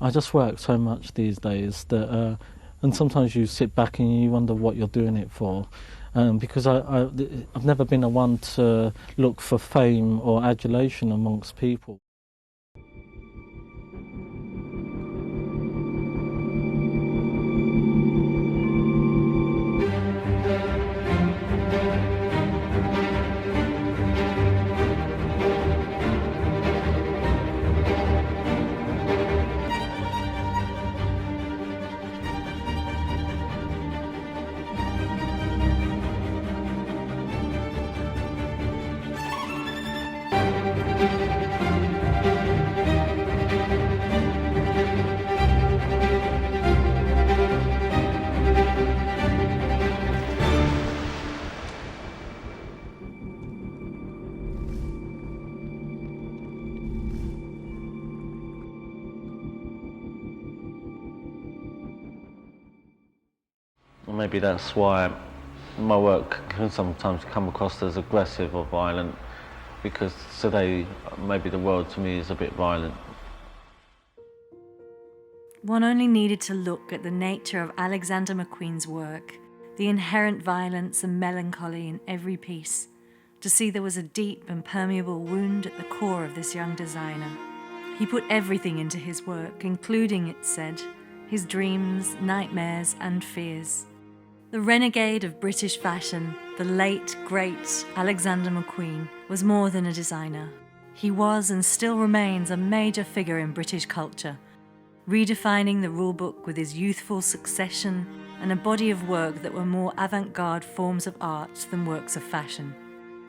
I just work so much these days that, and sometimes you sit back and you wonder what you're doing it for. Because I've never been the one to look for fame or adulation amongst people. Maybe that's why my work can sometimes come across as aggressive or violent, because today maybe the world to me is a bit violent. One only needed to look at the nature of Alexander Mcqueen's work, the inherent violence and melancholy in every piece, to see there was a deep and permeable wound at the core of this young designer. He put everything into his work, including, it said, his dreams, nightmares and fears. The renegade of British fashion, the late, great Alexander Mcqueen, was more than a designer. He was and still remains a major figure in British culture, redefining the rulebook with his youthful succession and a body of work that were more avant-garde forms of art than works of fashion.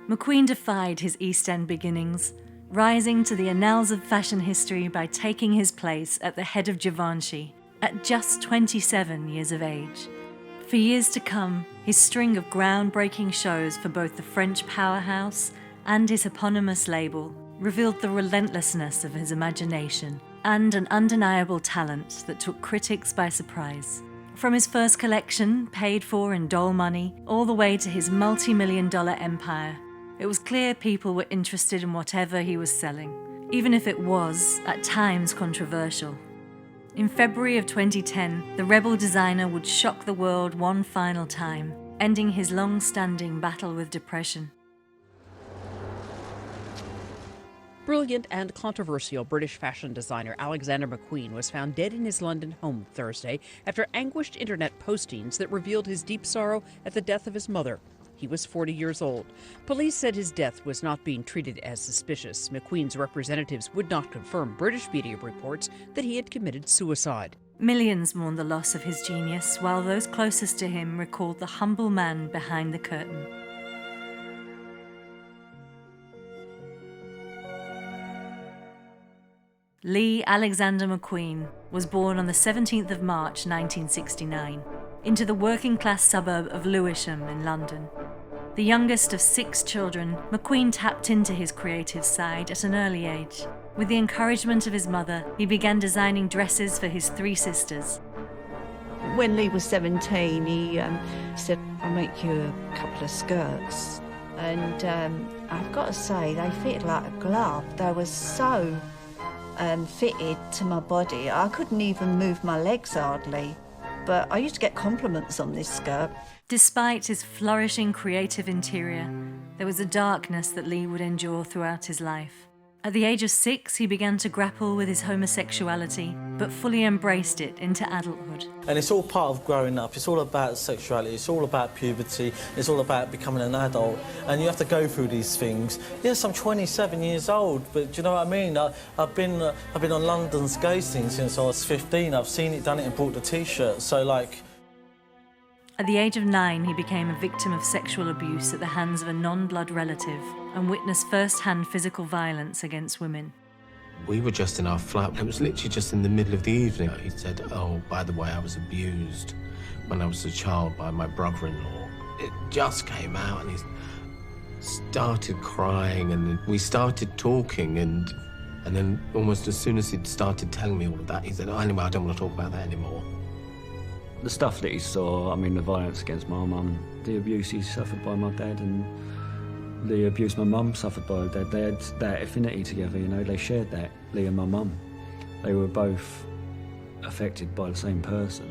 Mcqueen defied his East End beginnings, rising to the annals of fashion history by taking his place at the head of Givenchy at just 27 years of age. For years to come, his string of groundbreaking shows for both the French powerhouse and his eponymous label revealed the relentlessness of his imagination and an undeniable talent that took critics by surprise. From his first collection, paid for in doll money, all the way to his multi-million-dollar empire, it was clear people were interested in whatever he was selling, even if it was, at times, controversial. In February of 2010, the rebel designer would shock the world one final time, ending his long-standing battle with depression. Brilliant and controversial British fashion designer Alexander Mcqueen was found dead in his London home Thursday after anguished internet postings that revealed his deep sorrow at the death of his mother. He was 40 years old. Police said his death was not being treated as suspicious. Mcqueen's representatives would not confirm British media reports that he had committed suicide. Millions mourned the loss of his genius, while those closest to him recalled the humble man behind the curtain. Lee Alexander Mcqueen was born on the 17th of March 1969 into the working-class suburb of Lewisham in London. The youngest of 6 children, Mcqueen tapped into his creative side at an early age. With the encouragement of his mother, he began designing dresses for his 3 sisters. When Lee was 17, he said, "I'll make you a couple of skirts." And I've got to say, they fit like a glove. They were so fitted to my body. I couldn't even move my legs hardly. But I used to get compliments on this skirt. Despite his flourishing creative interior, there was a darkness that Lee would endure throughout his life. At the age of 6, he began to grapple with his homosexuality, but fully embraced it into adulthood. And it's all part of growing up. It's all about sexuality. It's all about puberty. It's all about becoming an adult. And you have to go through these things. Yes, I'm 27 years old, but do you know what I mean? I've been on London's gay scene since I was 15. I've seen it, done it, and bought the T-shirt. So, like... At the age of 9, he became a victim of sexual abuse at the hands of a non-blood relative and witnessed first-hand physical violence against women. We were just in our flat. It was literally just in the middle of the evening. He said, "Oh, by the way, I was abused when I was a child by my brother-in-law." It just came out, and he started crying, and we started talking, and then almost as soon as he'd started telling me all of that, he said, "Oh, anyway, I don't want to talk about that anymore." The stuff that he saw, I mean, the violence against my mum, the abuse he suffered by my dad, and the abuse my mum suffered by her dad, they had that affinity together, you know, they shared that, Lee and my mum. They were both affected by the same person.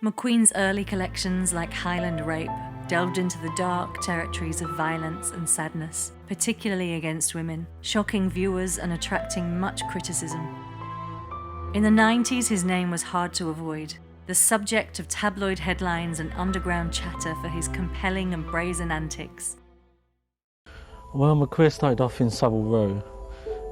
Mcqueen's early collections, like Highland Rape, delved into the dark territories of violence and sadness, particularly against women, shocking viewers and attracting much criticism. In the 90s, his name was hard to avoid, the subject of tabloid headlines and underground chatter for his compelling and brazen antics. Well, my career started off in Savile Row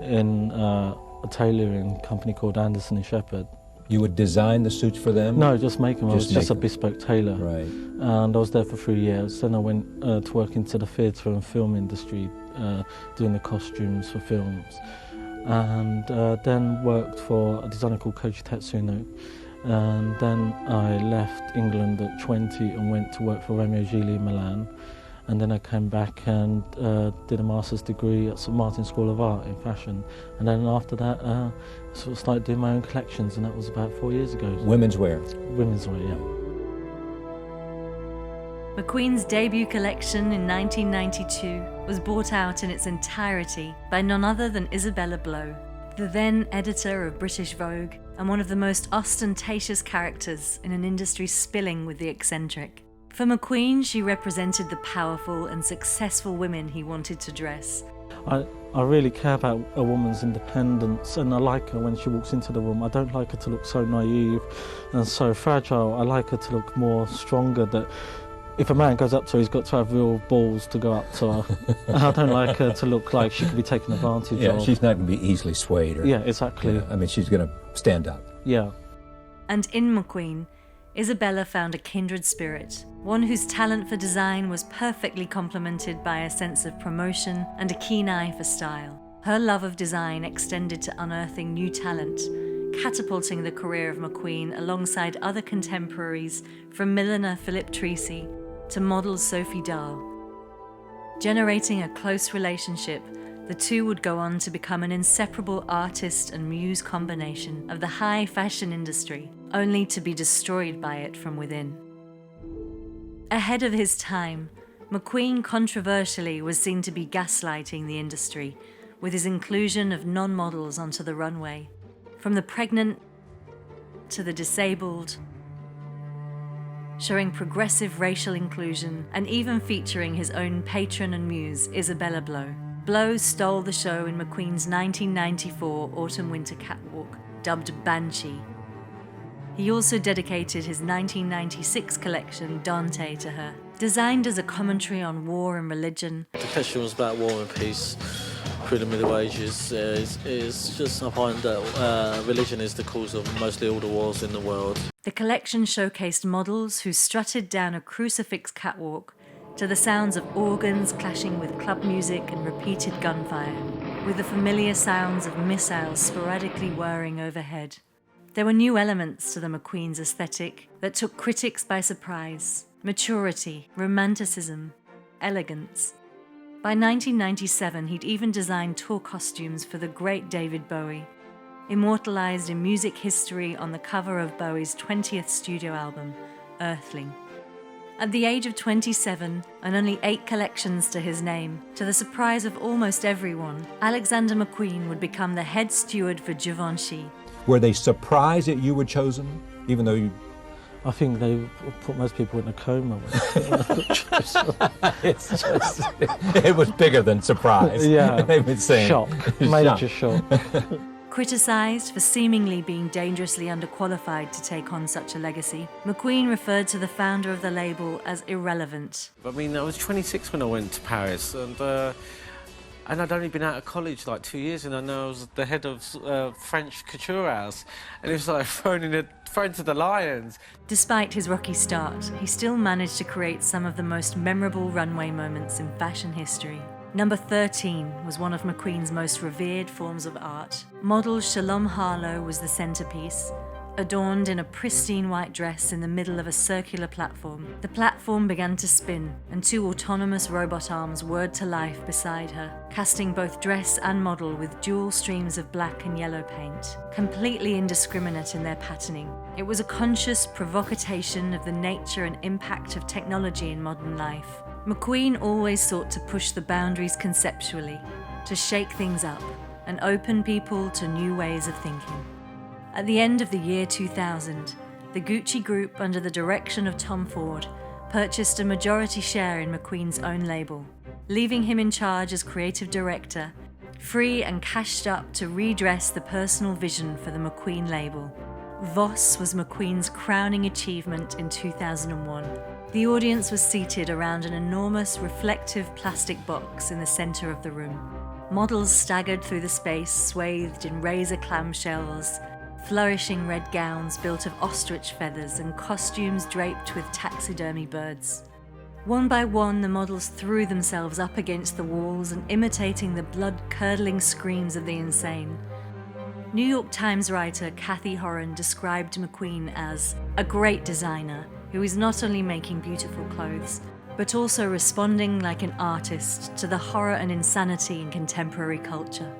in a tailoring company called Anderson & Shepherd. You would design the suits for them? No, just make them. I was just a them. bespoke tailor. Right. And I was there for 3 years. Then I went to work into the theatre and film industry, doing the costumes for films. And then worked for a designer called Koji Tetsuno. And then I left England at 20 and went to work for Romeo Gigli in Milan. And then I came back and did a master's degree at St Martin's School of Art in fashion. And then after that, I sort of started doing my own collections, and that was about 4 years ago. Women's wear? Women's wear, yeah. Mcqueen's debut collection in 1992 was bought out in its entirety by none other than Isabella Blow, the then editor of British Vogue and one of the most ostentatious characters in an industry spilling with the eccentric. For Mcqueen, she represented the powerful and successful women he wanted to dress. I really care about a woman's independence, and I like her when she walks into the room. I don't like her to look so naive and so fragile. I like her to look more stronger, that if a man goes up to her, he's got to have real balls to go up to her. I don't like her to look like she could be taken advantage of. Yeah, she's not going to be easily swayed. Or, yeah, exactly. I mean, she's going to stand up. Yeah. And in Mcqueen, Isabella found a kindred spirit, one whose talent for design was perfectly complemented by a sense of promotion and a keen eye for style. Her love of design extended to unearthing new talent, catapulting the career of Mcqueen alongside other contemporaries, from milliner Philip Treacy to model Sophie Dahl. Generating a close relationship, the two would go on to become an inseparable artist and muse combination of the high fashion industry, only to be destroyed by it from within. Ahead of his time, Mcqueen controversially was seen to be gaslighting the industry with his inclusion of non-models onto the runway, from the pregnant to the disabled, showing progressive racial inclusion and even featuring his own patron and muse, Isabella Blow. Blow stole the show in Mcqueen's 1994 autumn-winter catwalk, dubbed Banshee. He also dedicated his 1996 collection, Dante, to her. Designed as a commentary on war and religion, The question was about war and peace through the Middle Ages. Is just, I find that religion is the cause of mostly all the wars in the world. the collection showcased models who strutted down a crucifix catwalk to the sounds of organs clashing with club music and repeated gunfire, with the familiar sounds of missiles sporadically whirring overhead. There were new elements to the Mcqueen's aesthetic that took critics by surprise: maturity, romanticism, elegance. By 1997, he'd even designed tour costumes for the great David Bowie, immortalized in music history on the cover of Bowie's 20th studio album, Earthling. At the age of 27, and only 8 collections to his name, to the surprise of almost everyone, Alexander Mcqueen would become the head steward for Givenchy. Were they surprised that you were chosen, even though you... I think they put most people in a coma. It's just, it was bigger than surprise. Yeah, They would say shock, major shock. Criticised for seemingly being dangerously underqualified to take on such a legacy, Mcqueen referred to the founder of the label as irrelevant. I mean, I was 26 when I went to Paris, and I'd only been out of college like 2 years, and I know I was the head of French couture house, and it was like thrown to the lions. Despite his rocky start, he still managed to create some of the most memorable runway moments in fashion history. Number 13 was one of Mcqueen's most revered forms of art. Model Shalom Harlow was the centerpiece, adorned in a pristine white dress in the middle of a circular platform. The platform began to spin, and 2 autonomous robot arms whirred to life beside her, casting both dress and model with dual streams of black and yellow paint, completely indiscriminate in their patterning. It was a conscious provocation of the nature and impact of technology in modern life. Mcqueen always sought to push the boundaries conceptually, to shake things up and open people to new ways of thinking. At the end of the year 2000, the Gucci Group, under the direction of Tom Ford, purchased a majority share in Mcqueen's own label, leaving him in charge as creative director, free and cashed up to redress the personal vision for the Mcqueen label. Voss was Mcqueen's crowning achievement in 2001. The audience was seated around an enormous reflective plastic box in the center of the room. Models staggered through the space, swathed in razor clamshells, flourishing red gowns built of ostrich feathers and costumes draped with taxidermy birds. One by one, the models threw themselves up against the walls and imitating the blood-curdling screams of the insane. New York Times writer Kathy Horan described Mcqueen as a great designer who is not only making beautiful clothes, but also responding like an artist to the horror and insanity in contemporary culture.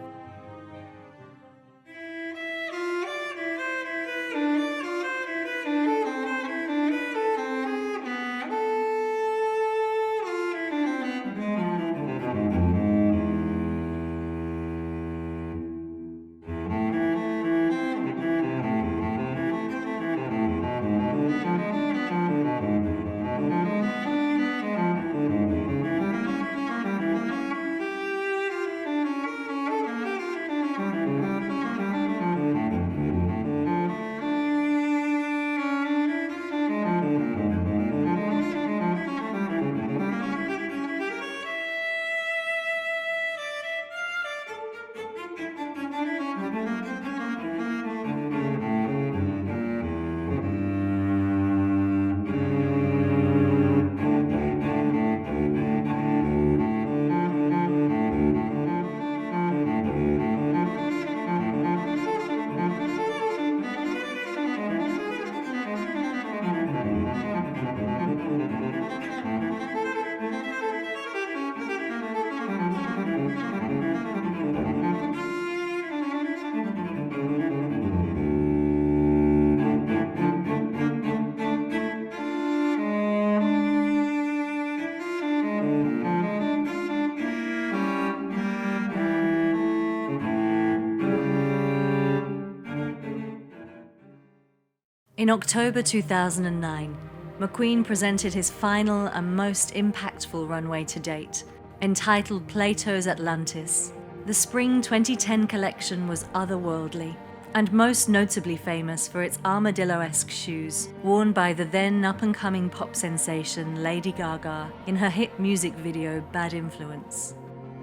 In October 2009, Mcqueen presented his final and most impactful runway to date, entitled Plato's Atlantis. The spring 2010 collection was otherworldly, and most notably famous for its armadillo-esque shoes, worn by the then up-and-coming pop sensation Lady Gaga in her hit music video Bad Influence.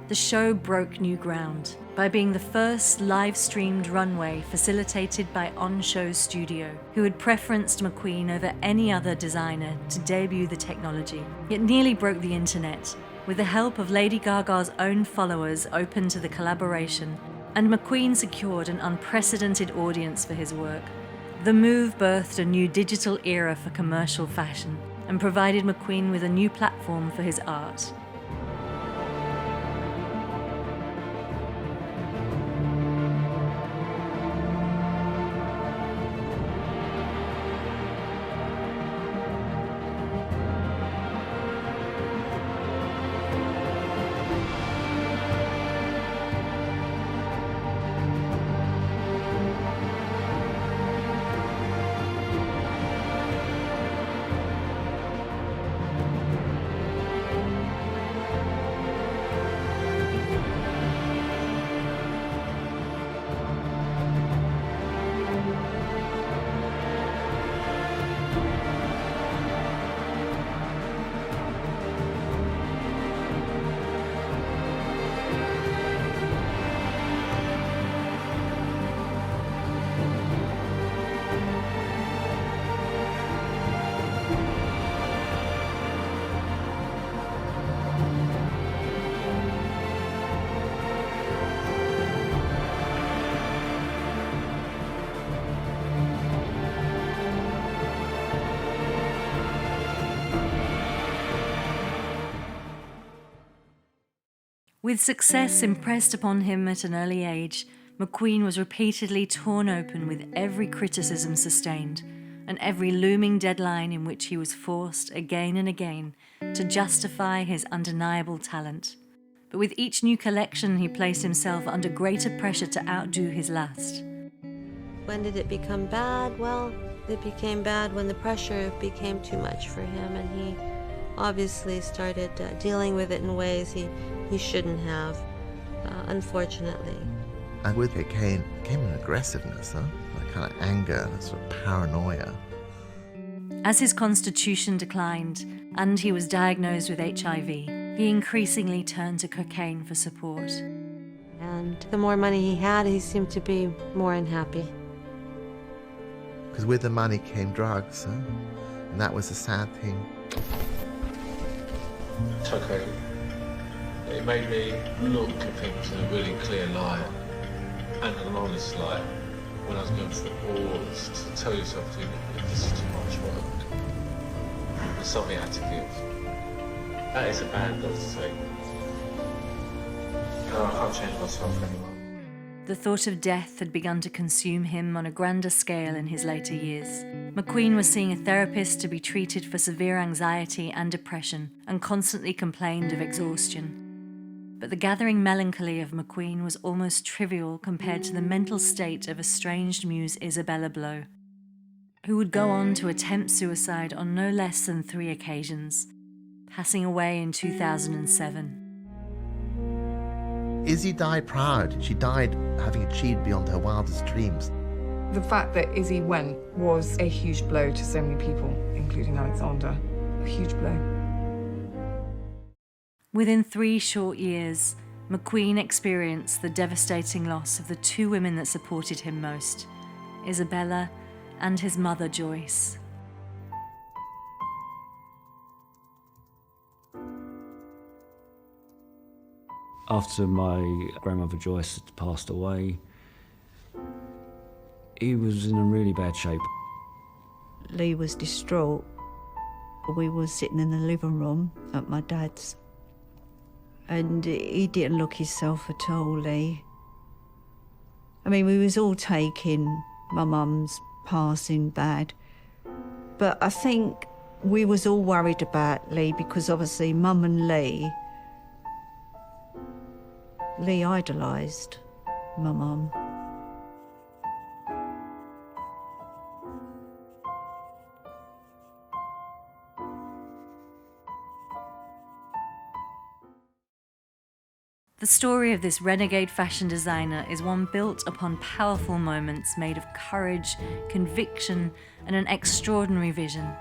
The show broke new ground by being the first live-streamed runway facilitated by On-Show Studio, who had preferenced Mcqueen over any other designer to debut the technology. It nearly broke the internet, with the help of Lady Gaga's own followers open to the collaboration, and Mcqueen secured an unprecedented audience for his work. The move birthed a new digital era for commercial fashion and provided Mcqueen with a new platform for his art. With success impressed upon him at an early age, Mcqueen was repeatedly torn open with every criticism sustained, and every looming deadline in which he was forced again and again to justify his undeniable talent. But with each new collection, he placed himself under greater pressure to outdo his last. When did it become bad? Well, it became bad when the pressure became too much for him, and he obviously started dealing with it in ways he shouldn't have, unfortunately. And with it came an aggressiveness, a kind of anger, a sort of paranoia. As his constitution declined and he was diagnosed with HIV, he increasingly turned to cocaine for support. And the more money he had, he seemed to be more unhappy. Because with the money came drugs, and that was a sad thing. Okay. It made me look at things in a really clear light and an honest light when I was going through wars, to tell yourself, this is too much work. There's something I had to give. That is a bad dose to take. No, I can't change myself anymore. The thought of death had begun to consume him on a grander scale in his later years. Mcqueen was seeing a therapist to be treated for severe anxiety and depression, and constantly complained of exhaustion. But the gathering melancholy of Mcqueen was almost trivial compared to the mental state of estranged muse Isabella Blow, who would go on to attempt suicide on no less than 3 occasions, passing away in 2007. Izzy died proud. She died having achieved beyond her wildest dreams. The fact that Izzy went was a huge blow to so many people, including Alexander. A huge blow. Within 3 short years, Mcqueen experienced the devastating loss of the 2 women that supported him most, Isabella and his mother Joyce. After my grandmother Joyce had passed away, he was in a really bad shape. Lee was distraught. We were sitting in the living room at my dad's, and he didn't look himself at all, Lee. I mean, we was all taking my mum's passing bad, but I think we was all worried about Lee because obviously Mum and Lee idolised my mum. The story of this renegade fashion designer is one built upon powerful moments made of courage, conviction, and an extraordinary vision.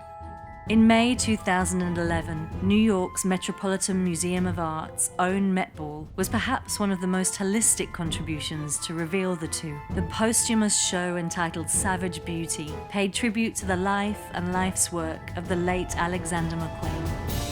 In May 2011, New York's Metropolitan Museum of Art's own Met Ball was perhaps one of the most holistic contributions to reveal the two. The posthumous show entitled Savage Beauty paid tribute to the life and life's work of the late Alexander Mcqueen.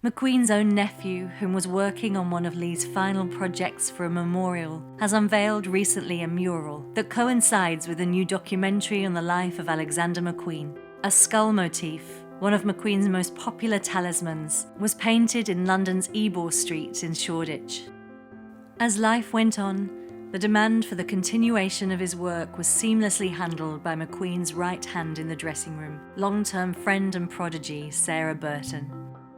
Mcqueen's own nephew, whom was working on one of Lee's final projects for a memorial, has unveiled recently a mural that coincides with a new documentary on the life of Alexander Mcqueen. A skull motif, one of Mcqueen's most popular talismans, was painted in London's Ebor Street in Shoreditch. As life went on, the demand for the continuation of his work was seamlessly handled by Mcqueen's right hand in the dressing room, long-term friend and prodigy Sarah Burton.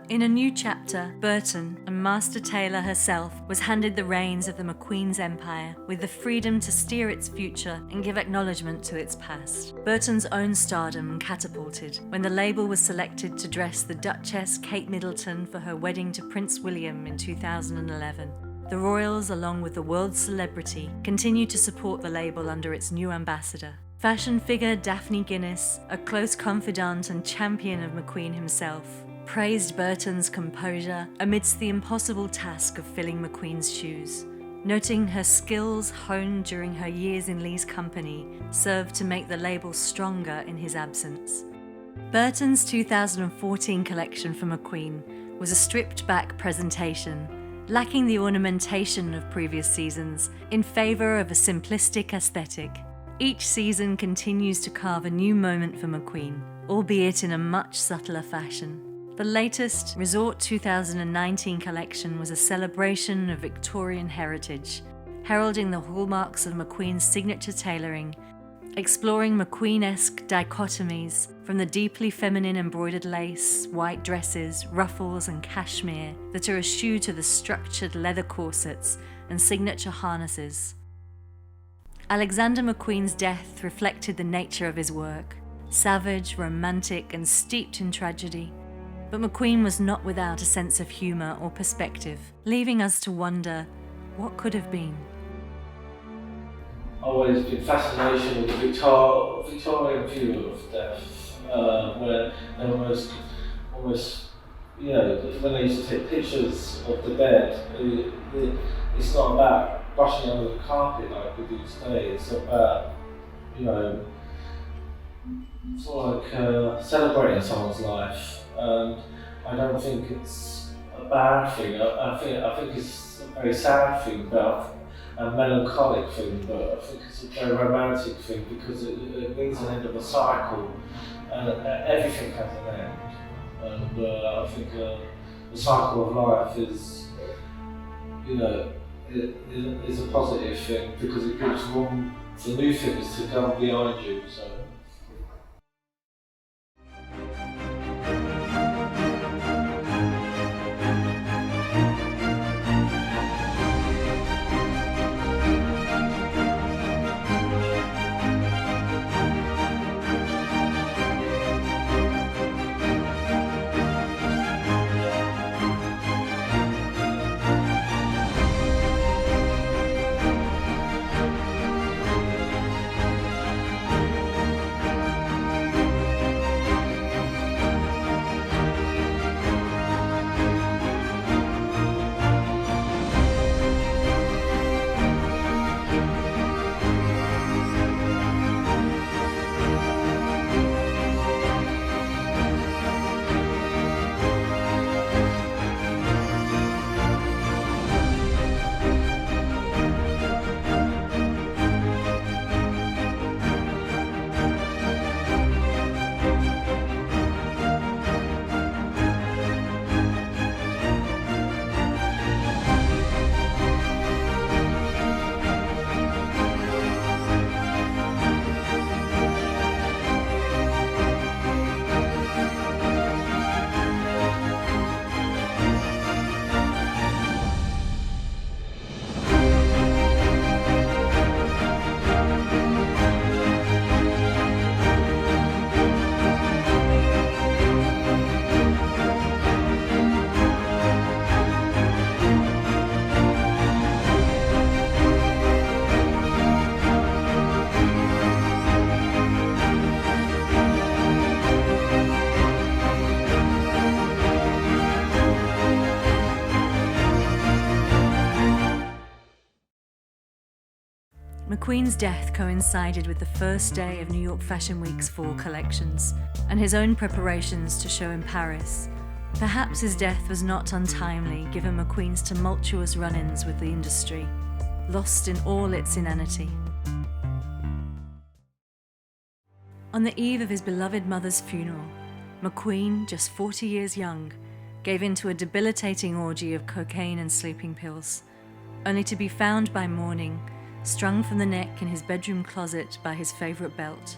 In a new chapter, Burton, a master tailor herself, was handed the reins of the Mcqueen's empire with the freedom to steer its future and give acknowledgement to its past. Burton's own stardom catapulted when the label was selected to dress the Duchess Kate Middleton for her wedding to Prince William in 2011. The royals, along with the world's celebrity, continue to support the label under its new ambassador. Fashion figure Daphne Guinness, a close confidant and champion of Mcqueen himself, praised Burton's composure amidst the impossible task of filling Mcqueen's shoes, noting her skills honed during her years in Lee's company served to make the label stronger in his absence. Burton's 2014 collection for Mcqueen was a stripped-back presentation lacking the ornamentation of previous seasons in favour of a simplistic aesthetic. Each season continues to carve a new moment for Mcqueen, albeit in a much subtler fashion. The latest Resort 2019 collection was a celebration of Victorian heritage, heralding the hallmarks of Mcqueen's signature tailoring, exploring Mcqueen-esque dichotomies from the deeply feminine embroidered lace, white dresses, ruffles and cashmere that are eschewed to the structured leather corsets and signature harnesses. Alexander Mcqueen's death reflected the nature of his work, savage, romantic and steeped in tragedy. But Mcqueen was not without a sense of humour or perspective, leaving us to wonder what could have been. Always been fascination with the Victorian view of death, where they almost, you know, when they used to take pictures of the dead, it's not about brushing under the carpet like we do today. It's about, you know, sort of like celebrating someone's life, and I don't think it's a bad thing. I think it's a very sad thing, about a melancholic thing, but I think it's a very romantic thing because it means an end of a cycle, and everything has an end. And I think the cycle of life is, you know, it is a positive thing because it gives room for new things to come behind you. So. Mcqueen's death coincided with the first day of New York Fashion Week's fall collections and his own preparations to show in Paris. Perhaps his death was not untimely given Mcqueen's tumultuous run-ins with the industry, lost in all its inanity. On the eve of his beloved mother's funeral, Mcqueen, just 40 years young, gave in to a debilitating orgy of cocaine and sleeping pills, only to be found by morning, strung from the neck in his bedroom closet by his favourite belt.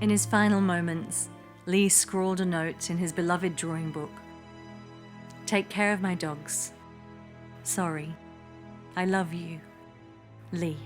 In his final moments, Lee scrawled a note in his beloved drawing book. "Take care of my dogs. Sorry. I love you. Lee."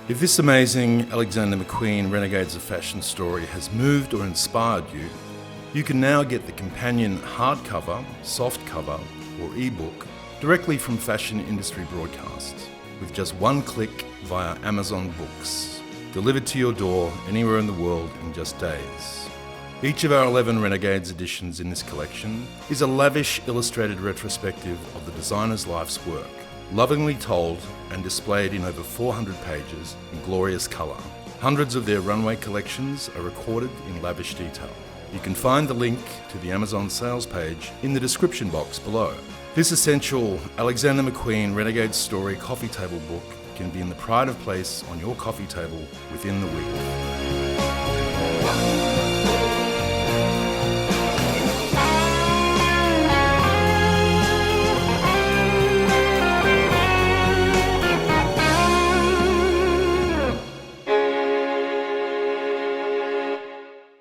If this amazing Alexander Mcqueen Renegades of Fashion story has moved or inspired you, you can now get the companion hardcover, softcover, or ebook directly from Fashion Industry Broadcasts with just one click via Amazon Books, delivered to your door anywhere in the world in just days. Each of our 11 Renegades editions in this collection is a lavish illustrated retrospective of the designer's life's work, lovingly told and displayed in over 400 pages in glorious colour. Hundreds of their runway collections are recorded in lavish detail. You can find the link to the Amazon sales page in the description box below. This essential Alexander Mcqueen Renegade Story coffee table book can be in the pride of place on your coffee table within the week.